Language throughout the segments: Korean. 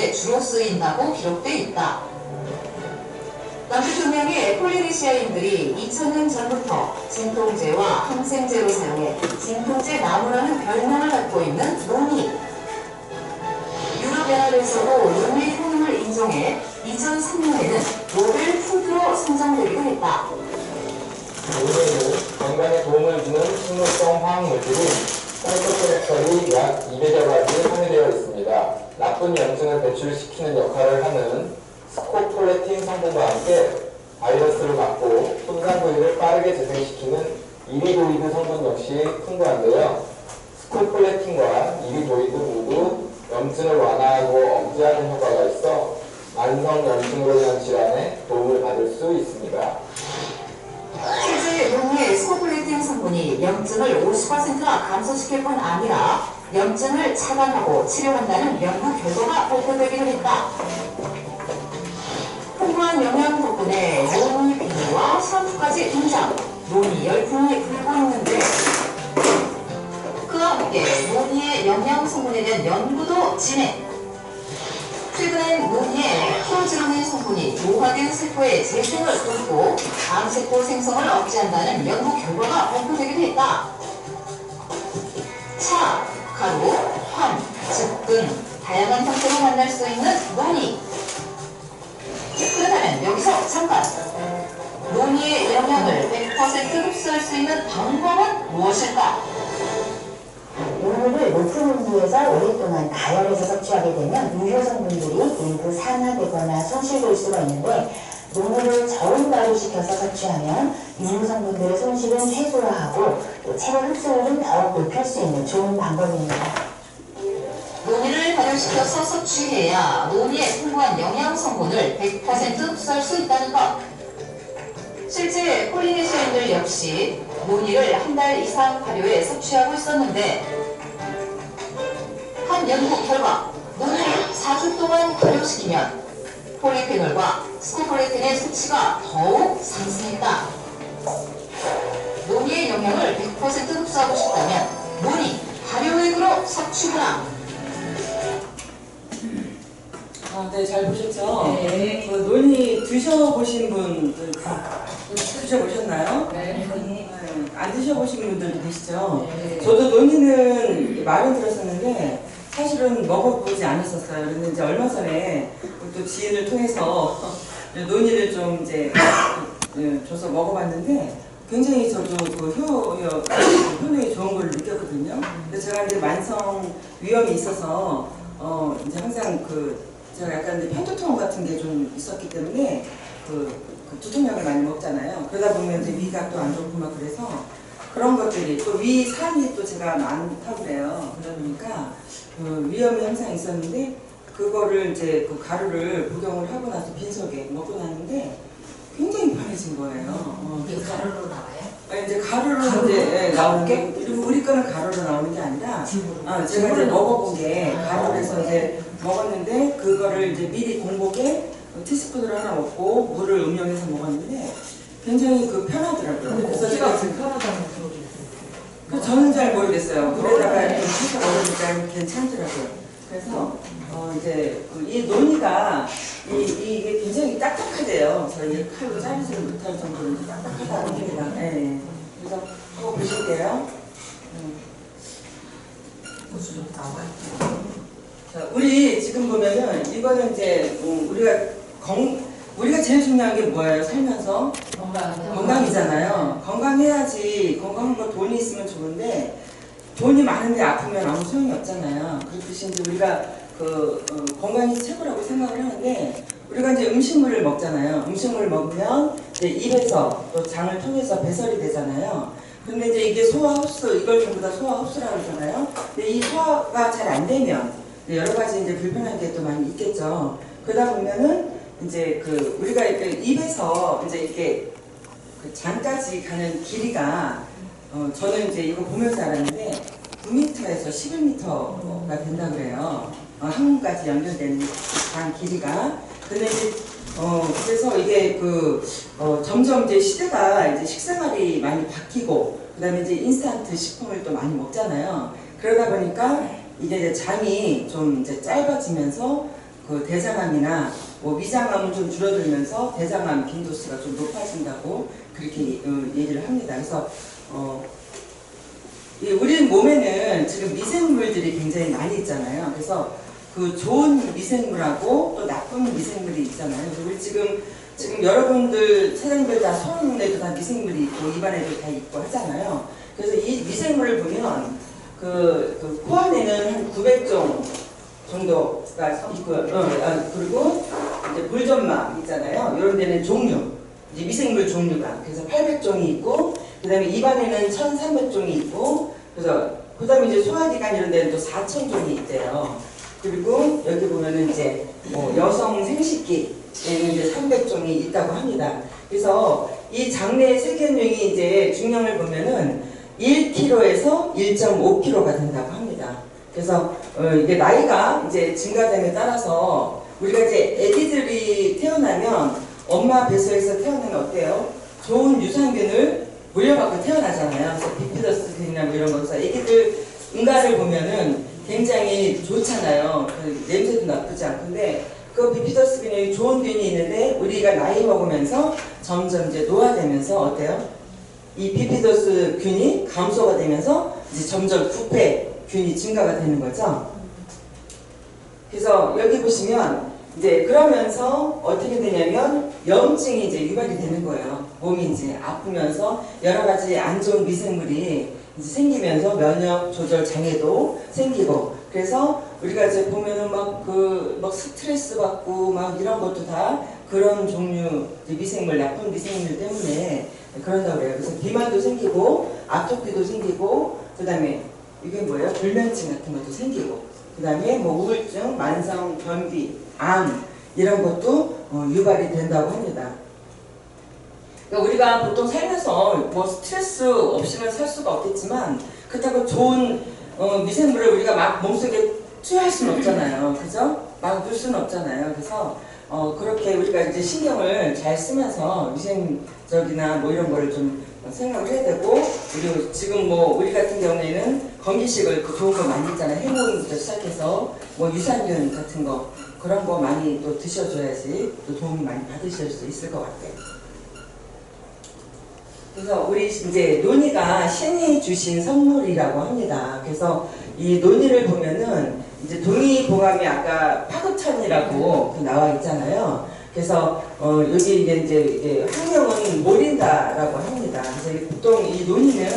데 주로 쓰인다고 기록돼 있다. 남부 동양의 폴리네시아인들이 2000년 전부터 진통제와 항생제로 사용해 진통제 나무라는 별명을 갖고 있는 노니. 유럽연합에서도 노니의 효능을 인정해 2003년에는 노벨 푸드로 선정되기도 했다. 노니는 건강에 도움을 주는 식물성 화학물질이 사이토토렉설이 약 200여 가지 함유되어 있습니다. 나쁜 염증을 배출시키는 역할을 하는 스코폴레틴 성분과 함께 바이러스를 막고 손상 부위를 빠르게 재생시키는 이리도이드 성분 역시 풍부한데요. 스코폴레틴과 이리도이드 모두 염증을 완화하고 억제하는 효과가 있어 만성 염증으로 인한 질환에 도움을 받을 수 있습니다. 실제 노니의 스코폴레틴 성분이 염증을 50%나 감소시킬 뿐 아니라 염증을 차단하고 치료한다는 연구 결과가 발표되기도 했다. 풍부한 영양 덕분에 노니 비누와 샴푸까지 등장, 노니 열풍이 불고 있는데 그와 함께 노니의 영양 성분에 대한 연구도 진행. 최근엔 노니의 프로지로닌 성분이 노화된 세포의 재생을 돕고 암세포 생성을 억제한다는 연구 결과가 발표되기도 했다. 차, 가루, 황, 즙 등 다양한 형태로 만날 수 있는 노니. 그렇다면 여기서 잠깐! 노니의 영양을 100% 흡수할 수 있는 방법은 무엇일까? 노니를 높은 온도에서 오랫동안 가열해서 섭취하게 되면 유효 성분들이 일부 산화되거나 손실될 수가 있는데, 노니를 저온 발효시켜서 섭취하면 유효 성분들의 손실은 최소화하고 또 체내 흡수율은 더욱 높일 수 있는 좋은 방법입니다. 노니를 발효시켜서 섭취해야 노니의 풍부한 영양 성분을 100% 흡수할 수 있다는 것. 실제 폴리네시아인들 역시 노니를 한 달 이상 발효해 섭취하고 있었는데 한 연구 결과 노니를 4주 동안 발효시키면 폴리페놀과 스코폴레틴의 수치가 더욱 상승했다. 노니의 영양을 100% 흡수하고 싶다면 노니 발효액으로 섭취하라. 네, 잘 보셨죠? 네. 노니 드셔보신 분들 다 드셔보셨나요? 네. 안 드셔보신 분들도 계시죠? 네. 저도 노니는 말은 들었었는데 사실은 먹어보지 않았었어요. 그런데 이제 얼마 전에 또 지인을 통해서 노니를 좀 이제 줘서 먹어봤는데 굉장히 저도 그 효능이 좋은 걸 느꼈거든요. 근데 제가 이제 만성 위염이 있어서 이제 항상 제가 약간 편두통 같은 게 좀 있었기 때문에 두통약을 많이 먹잖아요. 그러다 보면 이제 위가 또 안 좋고 막 그래서 그런 것들이 또 위 산이 또 제가 많다고 그래요. 그러다 보니까 위험이 항상 있었는데 그거를 이제 가루를 복용을 하고 나서 빈속에 먹고 났는데 굉장히 편해진 거예요. 이게 가루로 나와요? 이제 가루로 이제 나오는 게 우리 거는 가루로 나오는 게 아니라 제가 이제 먹어본 게 가루에서 이제 먹었는데 그거를 이제 미리 공복에 티스푼으로 하나 먹고 물을 음용해서 먹었는데 굉장히 편하더라고요. 그래서 제가 불편하다는 소리. 저는 잘 모르겠어요. 물에다가 좀 해서 먹으니까 괜찮더라고요. 그래서 이제 이 노니가 이게 굉장히 딱딱하대요. 저희 칼로 자르지를 못할 정도로 딱딱하다고 합니다. 네. 그래서 한번 보실게요. 무슨 좀 나와요? 자, 우리 지금 보면은 이거는 이제 우리가 제일 중요한 게 뭐예요? 살면서 건강이잖아요. 건강해야지. 건강한 거 돈이 있으면 좋은데 돈이 많은데 아프면 아무 소용이 없잖아요. 그렇듯이 이제 우리가 건강이 최고라고 생각을 하는데 우리가 이제 음식물을 먹잖아요. 음식물을 먹으면 이제 입에서 또 장을 통해서 배설이 되잖아요. 근데 이제 이게 소화 흡수, 이걸 전부 다 소화 흡수라고 하잖아요. 근데 이 소화가 잘 안 되면 여러 가지 이제 불편한 게 또 많이 있겠죠. 그러다 보면은 이제 우리가 이렇게 입에서 이제 이렇게 장까지 가는 길이가 저는 이제 이거 보면서 알았는데 9m에서 11m가 된다 그래요. 항문까지 연결되는 장 길이가. 근데 이제 그래서 이게 점점 이제 시대가 이제 식생활이 많이 바뀌고 그다음에 이제 인스턴트 식품을 또 많이 먹잖아요. 그러다 보니까 이게 이제 장이 좀 이제 짧아지면서 그 대장암이나 뭐 위장암은 좀 줄어들면서 대장암 빈도수가 좀 높아진다고 그렇게 얘기를 합니다. 그래서 우리 몸에는 지금 미생물들이 굉장히 많이 있잖아요. 그래서 그 좋은 미생물하고 또 나쁜 미생물이 있잖아요. 그래서 우리 지금 여러분들 사장님들 다 손에도 다 미생물이 있고 입안에도 다 있고 하잖아요. 그래서 이 미생물을 보면 그 코 안에는 한 900종 정도가 있고, 그리고 이제 불점막 있잖아요. 이런 데는 종류, 이제 미생물 종류가 그래서 800종이 있고, 그 다음에 입안에는 1300종이 있고, 그래서 그 다음에 이제 소화기관 이런 데는 또 4000종이 있대요. 그리고 여기 보면은 이제 뭐 여성 생식기에는 이제 300종이 있다고 합니다. 그래서 이 장내 세균량이 이제 중량을 보면은 1kg에서 1.5kg가 된다고 합니다. 그래서 이게 나이가 이제 증가됨에 따라서 우리가 이제 아기들이 태어나면 엄마 뱃속에서 태어나면 어때요? 좋은 유산균을 물려받고 태어나잖아요. 그래서 비피더스균이나 뭐 이런 거서 아기들 응가를 보면은 굉장히 좋잖아요. 냄새도 나쁘지 않은데 그 비피더스균이 좋은 균이 있는데 우리가 나이 먹으면서 점점 이제 노화되면서 어때요? 이 비피더스 균이 감소가 되면서 이제 점점 부패균이 증가가 되는 거죠. 그래서 여기 보시면 이제 그러면서 어떻게 되냐면 염증이 이제 유발이 되는 거예요. 몸이 이제 아프면서 여러 가지 안 좋은 미생물이 이제 생기면서 면역 조절 장애도 생기고 그래서 우리가 이제 보면은 막 스트레스 받고 막 이런 것도 다 그런 종류 미생물 나쁜 미생물 때문에 그런다고 그래요. 그래서 비만도 생기고 아토피도 생기고 그 다음에 이게 뭐예요? 불면증 같은 것도 생기고 그 다음에 뭐 우울증, 만성 변비, 암 이런 것도 유발이 된다고 합니다. 그러니까 우리가 보통 살면서 뭐 스트레스 없이는 살 수가 없겠지만 그렇다고 좋은 미생물을 우리가 막 몸속에 투여할 수는 없잖아요. 그죠? 막 넣을 수는 없잖아요. 그래서 그렇게 우리가 이제 신경을 잘 쓰면서 위생적이나 뭐 이런 거를 좀 생각을 해야 되고 그리고 지금 뭐 우리 같은 경우에는 건기식을 좋은 거 많이 있잖아요. 해모임부터 시작해서 뭐 유산균 같은 거 그런 거 많이 또 드셔줘야지 또 도움이 많이 받으실 수 있을 것 같아요. 그래서 우리 이제 논이가 신이 주신 선물이라고 합니다. 그래서 이 논이를 보면은 이제 동의보감이 아까 파급천이라고 나와 있잖아요. 그래서 여기 이제 학명은 모린다라고 합니다. 그래서 보통 이 논이는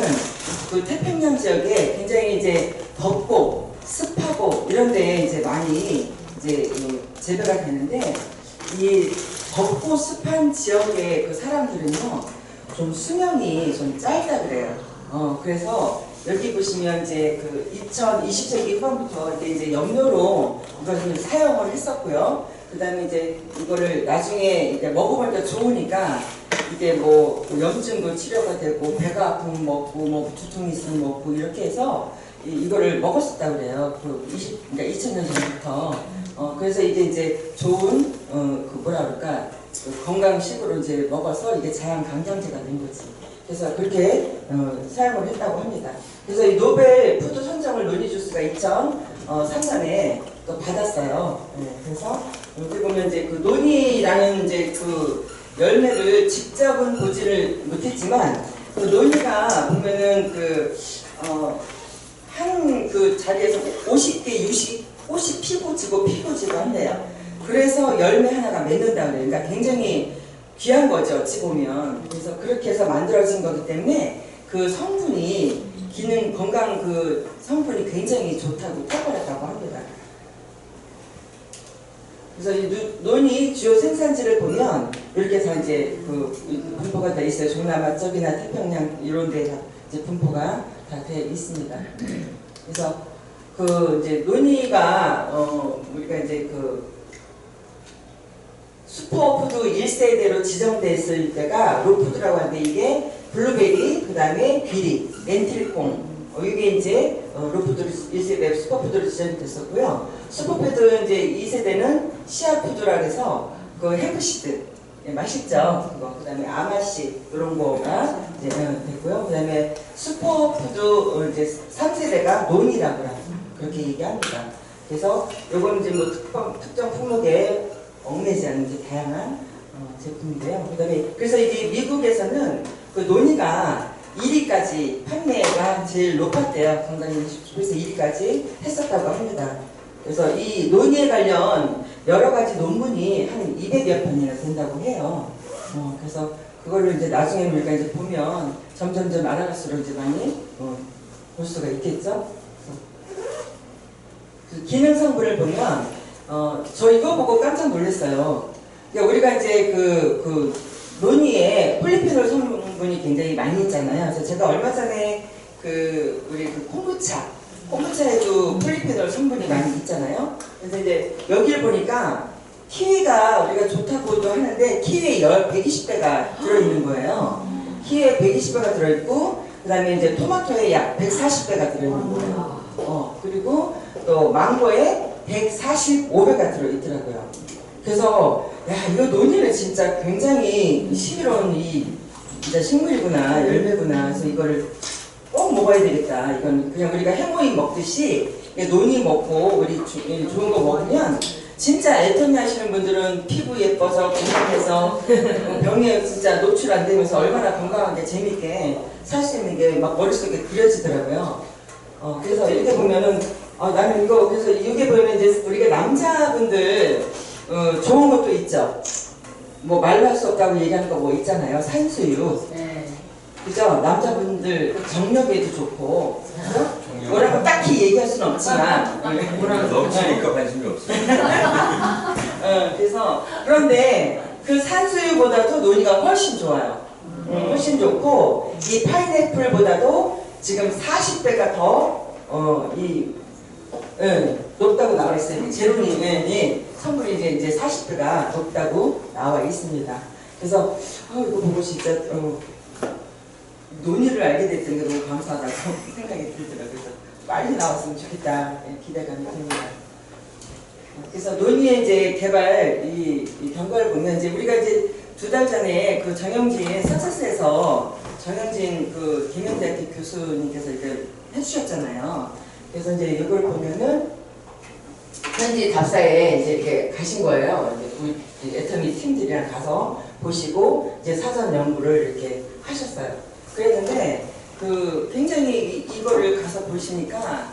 그 태평양 지역에 굉장히 이제 덥고 습하고 이런 데에 이제 많이 이제 재배가 되는데 이 덥고 습한 지역의 그 사람들은요 좀 수명이 좀 짧다 그래요. 그래서 여기 보시면 이제 그 20세기 후반부터 이제 염료로 이걸 사용을 했었고요. 그 다음에 이제 이거를 나중에 이제 먹어보니까 좋으니까 이게 뭐 염증도 치료가 되고 배가 아프면 먹고 뭐 두통이 있으면 먹고 이렇게 해서 이거를 먹었었다고 그래요. 그러니까 2000년 전부터. 그래서 이제 좋은 그 뭐라 그럴까 그 건강식으로 이제 먹어서 이게 자연 강장제가 된 거지. 그래서 그렇게 사용을 했다고 합니다. 그래서 이 노벨 푸드 선정을 논이주스가 2003년에 또 받았어요. 네, 그래서 여기 보면 이제 그 논이라는 이제 그 열매를 직접은 보지를 못했지만 그 논이가 보면은 한 그 자리에서 50개, 60꽃이 피고 지고 한대요. 그래서 열매 하나가 맺는다 그래요. 그러니까 굉장히 귀한 거죠, 어찌 보면. 그래서 그렇게 해서 만들어진 거기 때문에 그 성분이 기능, 건강 그 성분이 굉장히 좋다고 탁월하다고 합니다. 그래서 이 논이 주요 생산지를 보면 이렇게 다 이제 그 분포가 돼 있어요. 동남아 쪽이나 태평양 이런 데 다 이제 분포가 다 돼 있습니다. 그래서 그 이제 논이가 우리가 이제 그 슈퍼푸드 1세대로 지정됐을 때가 로푸드라고 하는데 이게 블루베리, 그 다음에 귀리, 렌틸콩 이게 이제 로푸드 1세대 슈퍼푸드로 지정됐었고요. 슈퍼푸드 이제 2세대는 시아푸드라고 해서 그 햄프시드 맛있죠. 그거. 그 다음에 아마씨 이런 거가 이제 됐고요. 그 다음에 슈퍼푸드 이제 3세대가 논이라고 그렇게 얘기합니다. 그래서 요거는 이제 뭐 특정 품목에 얽매지 않는 이제 다양한 제품인데요. 그다음에 그래서 이게 미국에서는 그 논의가 1위까지 판매가 제일 높았대요. 건강이 20%에서 1위까지 했었다고 합니다. 그래서 이 논의에 관련 여러 가지 논문이 한 200여 편이나 된다고 해요. 그래서 그거를 이제 나중에 우리가 이제 보면 점점점 알아갈수록 이제 많이 볼 수가 있겠죠. 그 기능 성분을 보면 저 이거 보고 깜짝 놀랐어요. 그러니까 우리가 이제 그 논의에 폴리페놀 성분이 굉장히 많이 있잖아요. 그래서 제가 얼마 전에 우리 콤부차에도 폴리페놀 성분이 많이 있잖아요. 그래서 이제 여기를 보니까 키위가 우리가 좋다고도 하는데 키위에 120배가 들어있는 거예요. 키위에 120배가 들어있고 그 다음에 이제 토마토에 약 140배가 들어있는 거예요. 그리고 또 망고에 145배가 들어있더라고요. 그래서 야 이거 논의는 진짜 굉장히 신비로운 진짜 식물이구나 열매구나. 그래서 이거를 꼭 먹어야 되겠다. 이건 그냥 우리가 해모임 먹듯이 논이 먹고 우리 좋은 거 먹으면 진짜 애터미 하시는 분들은 피부 예뻐서 건강해서 병에 진짜 노출 안 되면서 얼마나 건강하게 재밌게 살 수 있는 게 막 머릿속에 그려지더라고요. 그래서 이렇게 보면은 나는 이거 그래서 이게 보면 이제 우리가 남자분들 좋은 것도 있죠. 뭐 말로 할 수 없다고 얘기하는 거 뭐 있잖아요. 산수유. 네. 그죠? 남자분들 정력에도 좋고 뭐라고 딱히 얘기할 수는 없지만 넘치니까 관심이 없어요. 그래서 그런데 그 산수유보다도 논이가 훨씬 좋아요. 훨씬 좋고 이 파인애플보다도 지금 40배가 더 높다고 나와 있어요. 제로닌이 성분이 이제 40배가 높다고 나와 있습니다. 그래서 이거 보고 진짜 논의를 알게 됐던 게 너무 감사하다고 생각이 들더라고요. 그래서 빨리 나왔으면 좋겠다 기대감이 듭니다. 그래서 논의의 이제 개발 이 경과를 보면 이제 우리가 이제 2달 전에 그 정영진 석세스에서 정영진 그 김현대학교 교수님께서 이렇게 해주셨잖아요. 그래서 이제 이걸 보면은 현지 답사에 이제 이렇게 가신 거예요. 이제 우리 애터미 팀들이랑 가서 보시고 이제 사전 연구를 이렇게 하셨어요. 그랬는데 굉장히 이거를 가서 보시니까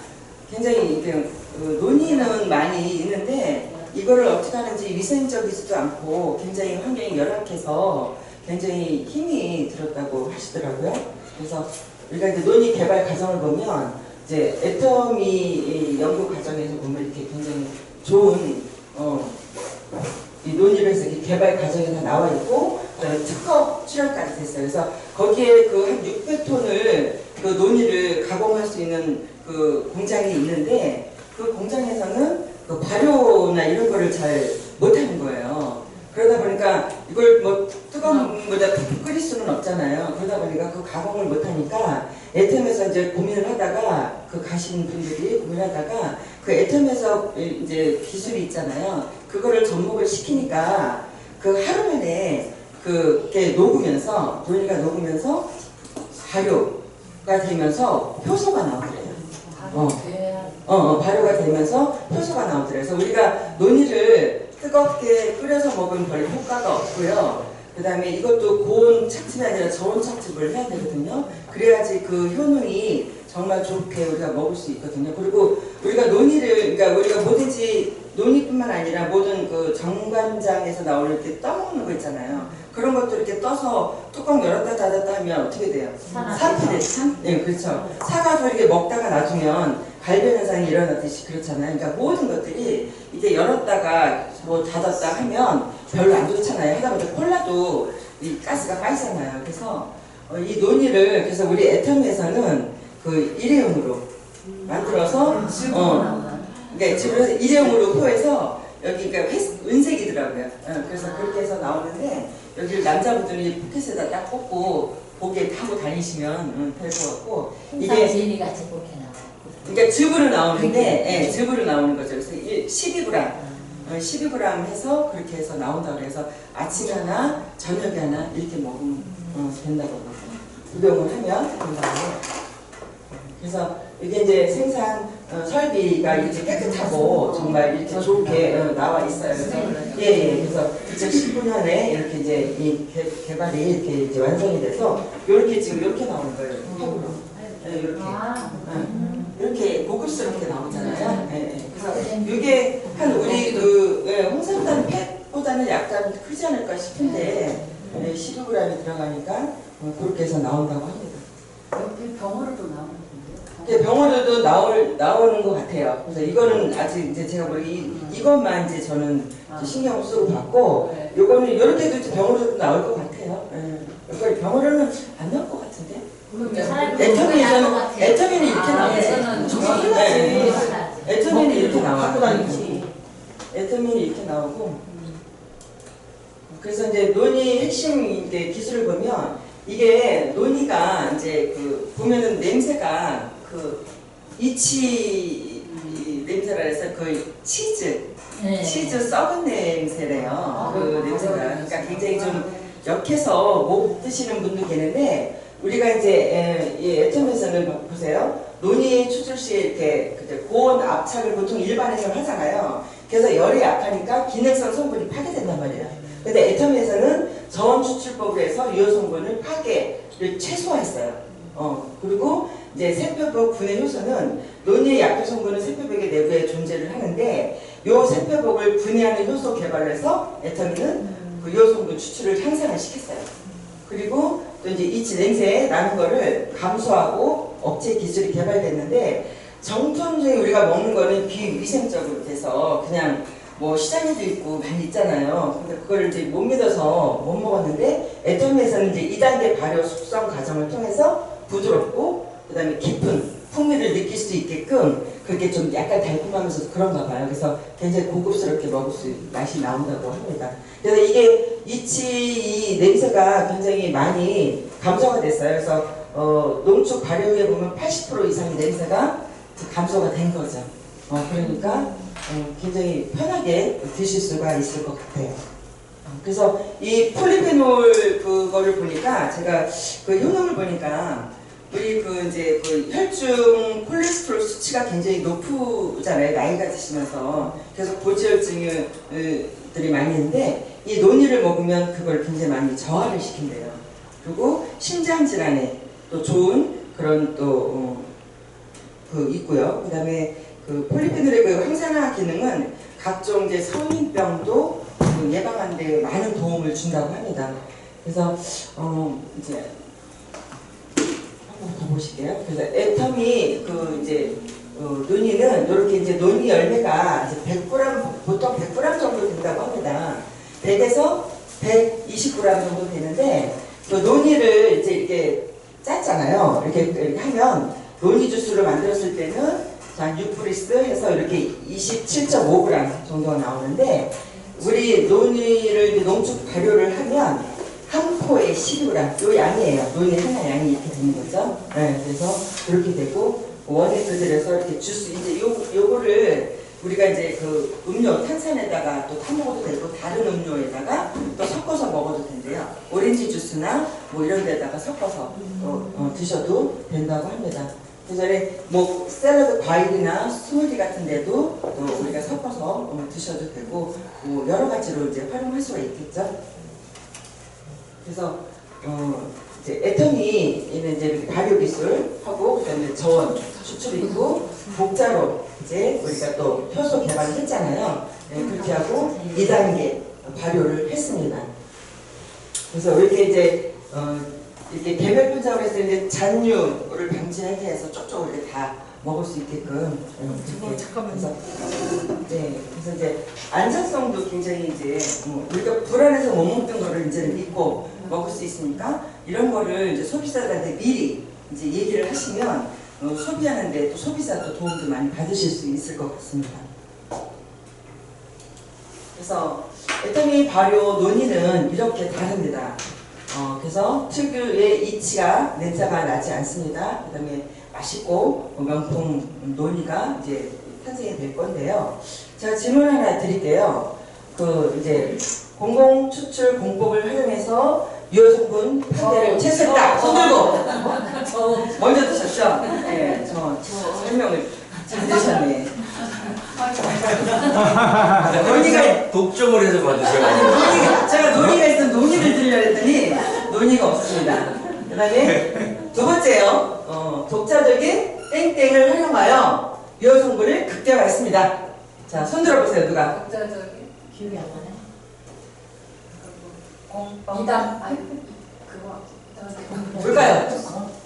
굉장히 이게 논의는 많이 있는데 이거를 어떻게 하는지 위생적이지도 않고 굉장히 환경이 열악해서 굉장히 힘이 들었다고 하시더라고요. 그래서 우리가 이제 논의 개발 과정을 보면 이제 애터미 연구 과정에서 보면 이렇게 굉장히 좋은 이 논의를 해서 이렇게 개발 과정이 다 나와 있고 특허 출원까지 됐어요. 그래서 거기에 한 600톤을 그 논의를 가공할 수 있는 그 공장이 있는데 그 공장에서는 그 발효나 이런 거를 잘 못하는 거예요. 그러다 보니까 이걸 뭐 뜨거운 물에다 푹 끓일 수는 없잖아요. 그러다 보니까 그 가공을 못하니까 애텀에서 이제 고민을 하다가 가신 분들이 고민하다가 그 애텀에서 이제 기술이 있잖아요. 그거를 접목을 시키니까 하루 만에 그게 녹으면서 논이가 녹으면서 발효가 되면서 효소가 나오더래요. 발효가 되면서 효소가 나오더래요. 그래서 우리가 논이를 뜨겁게 끓여서 먹으면 별 효과가 없고요. 그 다음에 이것도 고온 착즙이 아니라 저온 착즙을 해야 되거든요. 그래야지 그 효능이 정말 좋게 우리가 먹을 수 있거든요. 그리고 우리가 그러니까 우리가 뭐든지 논이뿐만 아니라 모든 그 정관장에서 나오는 이렇게 떠먹는 거 있잖아요. 그런 것도 이렇게 떠서 뚜껑 열었다 닫았다 하면 어떻게 돼요? 산패돼. 네, 그렇죠. 사과도 이렇게 먹다가 놔두면 갈변 현상이 일어나듯이 그렇잖아요. 그러니까 모든 것들이 이제 열었다가 뭐 닫았다 하면 별로 안 좋잖아요. 하다 보니까 콜라도 이 가스가 빠지잖아요. 그래서 이 논이를 그래서 우리 애텀에서는 일회용으로 만들어서 네, 집에서 일회용으로 포해서 여기 그러니까 은색이더라고요. 그래서 그렇게 해서 나오는데 여기를 남자분들이 포켓에다 딱 꽂고 고개 타고 다니시면 될 것 같고 이게 진이 같이 그렇게 나와. 그러니까 즙으로 나오는데 즙으로 나오는 거죠. 그래서 12g 해서 그렇게 해서 나온다고 그래서 아침에 하나 저녁에 하나 이렇게 먹으면 된다고 복용을 하면 된다고. 그래서 이게 이제 생산 설비가 이렇게 깨끗하고 정말 이렇게 좋게 나와 있어요. 그래서 그래서 2019년에 이렇게 이제 이 개발이 이렇게 이제 완성이 돼서 이렇게 지금 이렇게 나오는 거예요. 이렇게 이렇게 고급스럽게 나오잖아요. 그래서 이게 한 우리 그 홍삼단 팩보다는 약간 크지 않을까 싶은데 12g이 들어가니까 그렇게 해서 나온다고 합니다. 여기 병으로도 나오는 병원에도 나오는 것 같아요. 그래서 이거는 아직 이제 제가 이것만 이제 저는 이제 신경을 쓰고 봤고, 요거는 이렇게도 이제 병원에도 나올 것 같아요. 이걸 병원에는 안 나올 것 같은데. 애터미는 이렇게 나오지. 애터미는 이렇게 나와. 애터미는 이렇게 나오고. 그래서 이제 논의 핵심 이제 기술을 보면 이게 논의가 이제 그 보면은 냄새가 그 이치 냄새라 해서 그 치즈 썩은 냄새래요. 그 냄새가 그러니까 굉장히 좀 역해서 못 드시는 분도 계는데 우리가 이제 애텀에서는 보세요. 논의 추출 시에 이렇게 고온 압착을 보통 일반에서 하잖아요. 그래서 열이 약하니까 기능성 성분이 파괴된단 말이에요. 근데 애텀에서는 저온 추출법으로 해서 이 성분을 파괴를 최소화했어요. 그리고 이제 세포벽 분해 효소는 논의의 약효 성분은 세포벽의 내부에 존재를 하는데 이 세포벽을 분해하는 효소 개발을 해서 애터미는 그 요 성분 추출을 향상을 시켰어요. 그리고 또 이제 이치 냄새 나는 거를 감소하고 억제 기술이 개발됐는데 정통적인 우리가 먹는 거는 비위생적으로 돼서 그냥 뭐 시장에도 있고 많이 있잖아요. 근데 그거를 이제 못 믿어서 못 먹었는데 애터미에서는 이제 2단계 발효 숙성 과정을 통해서 부드럽고 그 다음에 깊은 풍미를 느낄 수 있게끔 그렇게 좀 약간 달콤하면서 그런가 봐요. 그래서 굉장히 고급스럽게 먹을 수 맛이 나온다고 합니다. 그래서 이게 이 냄새가 굉장히 많이 감소가 됐어요. 그래서 농축 발효에 보면 80% 이상의 냄새가 감소가 된 거죠. 그러니까 굉장히 편하게 드실 수가 있을 것 같아요. 그래서 이 폴리페놀 그거를 보니까 제가 그 효능을 보니까 우리 그 이제 그 혈중 콜레스테롤 수치가 굉장히 높잖아요. 나이가 드시면서. 그래서 고지혈증들이 많이 있는데 이 논이를 먹으면 그걸 굉장히 많이 저하를 시킨대요. 그리고 심장 질환에 또 좋은 그런 또 그 있고요. 그다음에 그 폴리페놀의 그 항산화 기능은 각종 이제 성인병도 예방하는 데 많은 도움을 준다고 합니다. 그래서 이제 한번 더 보실게요. 그래서 애텀이 그 이제 논이는 이렇게 이제 논이 열매가 이제 100g 보통 100g 정도 된다고 합니다. 100에서 120g 정도 되는데 그 논이를 이제 이렇게 짰잖아요. 이렇게 하면 논이 주스를 만들었을 때는 자 6브리스 해서 이렇게 27.5g 정도가 나오는데 우리 논이를 농축 발효를 하면 한 포에 12g 요 양이에요. 논이 하나 양이 이렇게 되는 거죠. 네, 그래서 그렇게 되고 원액 그들에서 이렇게 주스 이제 요거를 우리가 이제 그 음료 탄산에다가 또 타 먹어도 되고 다른 음료에다가 또 섞어서 먹어도 된대요. 오렌지 주스나 뭐 이런 데다가 섞어서 드셔도 된다고 합니다. 그 전에 뭐 샐러드 과일이나 스무디 같은 데도 또 우리가 섞어서 드셔도 되고 뭐 여러 가지로 이제 활용할 수가 있겠죠. 그래서 이제 애터미는 이제 발효 기술하고 그다음에 저온 추출이 있고 복자로 이제 우리가 또 효소 개발을 했잖아요. 네, 그렇게 하고 2단계 발효를 했습니다. 그래서 이렇게 이제 이렇게 개별 분석을 했을 때 잔류를 방지하게 해서 쪽쪽 이렇게 다 먹을 수 있게끔 잠깐만요. 그래서 이제 안전성도 굉장히 이제 우리가 불안해서 못 먹던 거를 이제 믿고 먹을 수 있으니까 이런 거를 이제 소비자들한테 미리 이제 얘기를 하시면 소비하는데 또 소비자도 도움도 많이 받으실 수 있을 것 같습니다. 그래서 애터미 발효 논의는 이렇게 다릅니다. 그래서 특유의 이치가 냄새가 나지 않습니다. 그 다음에 맛있고 명품 논의가 이제 탄생이 될 건데요. 제가 질문 하나 드릴게요. 그 이제 공공 추출 공법을 활용해서 유효 성분 판매를 채택했다. 손 들고 먼저 드셨죠? 네, 저 설명을 잘 되셨네. 논의가 독점을 해서 받으셔야 제가 논의가 있으면 논의를 드리려고 했더니 논의가 없습니다. 그 다음에 두 번째요. 독자적인 땡땡을 활용하여 유효 성분을 극대화했습니다. 자, 손 들어보세요. 누가? 각자적인 기억이 안 나네. 이담 아니 그거 뭘까요?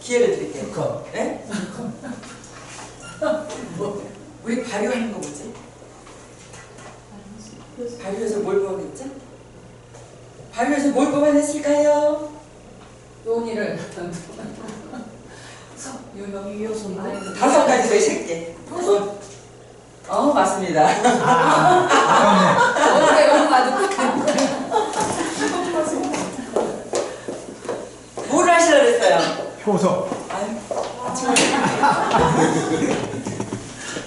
기회를 드릴게요. 네? 우리 발효하는 거 뭐지? 발효해서 뭘 뽑아냈죠? 발효해서 뭘 뽑아냈을까요? 논의를 유효성 5가지 왜 3개? 맞습니다. 어제 아주 뭘 하시려고 했어요? 효소.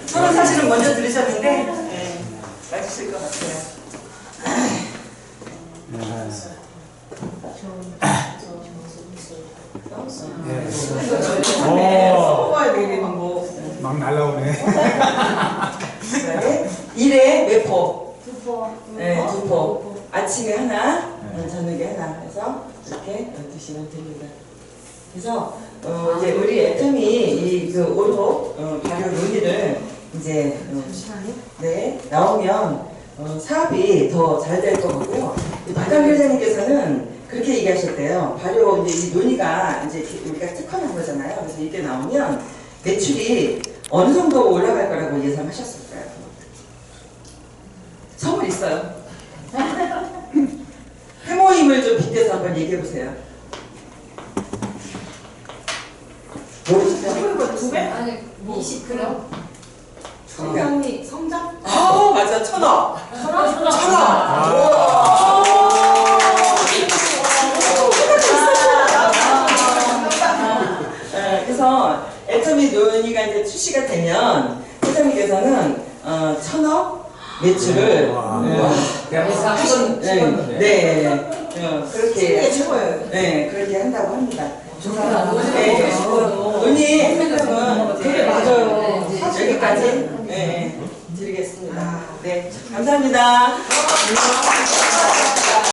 저는 사실은 먼저 들으셨는데 네, 맞으실 것 같아요. 뽑아야 되는 방법. 막 날라오네. 그다음에 1회 매포. 두포. 네, 2포. 아침에 하나, 저녁에 하나 해서 이렇게 12시간 됩니다. 그래서 이제 우리 애텀이 이그 오토 발효 논의를 이제 네 나오면 사업이 더 잘 될 것 같고요. 박강 회장님께서는 그렇게 얘기하셨대요. 발효 이제 이 논의가 이제 우리가 특화한 거잖아요. 그래서 이게 나오면 매출이 어느 정도 올라갈 거라고 예상하셨을까요? 선물 있어요. 해모임을 좀 빗대서 한번 얘기해 보세요. 모르시죠? 두 배? 아니 20g 성장이 성장? 맞아, 1,000원. 1,000원. 그래서 애터미 논의가 이제 출시가 되면 회장님께서는 1,000억 매출을 그냥 네, 그렇게 네, 그렇게 한다고 합니다. 네, 논의 생각은 그게 맞아요. 여기까지 네, 드리겠습니다. 네, 감사합니다.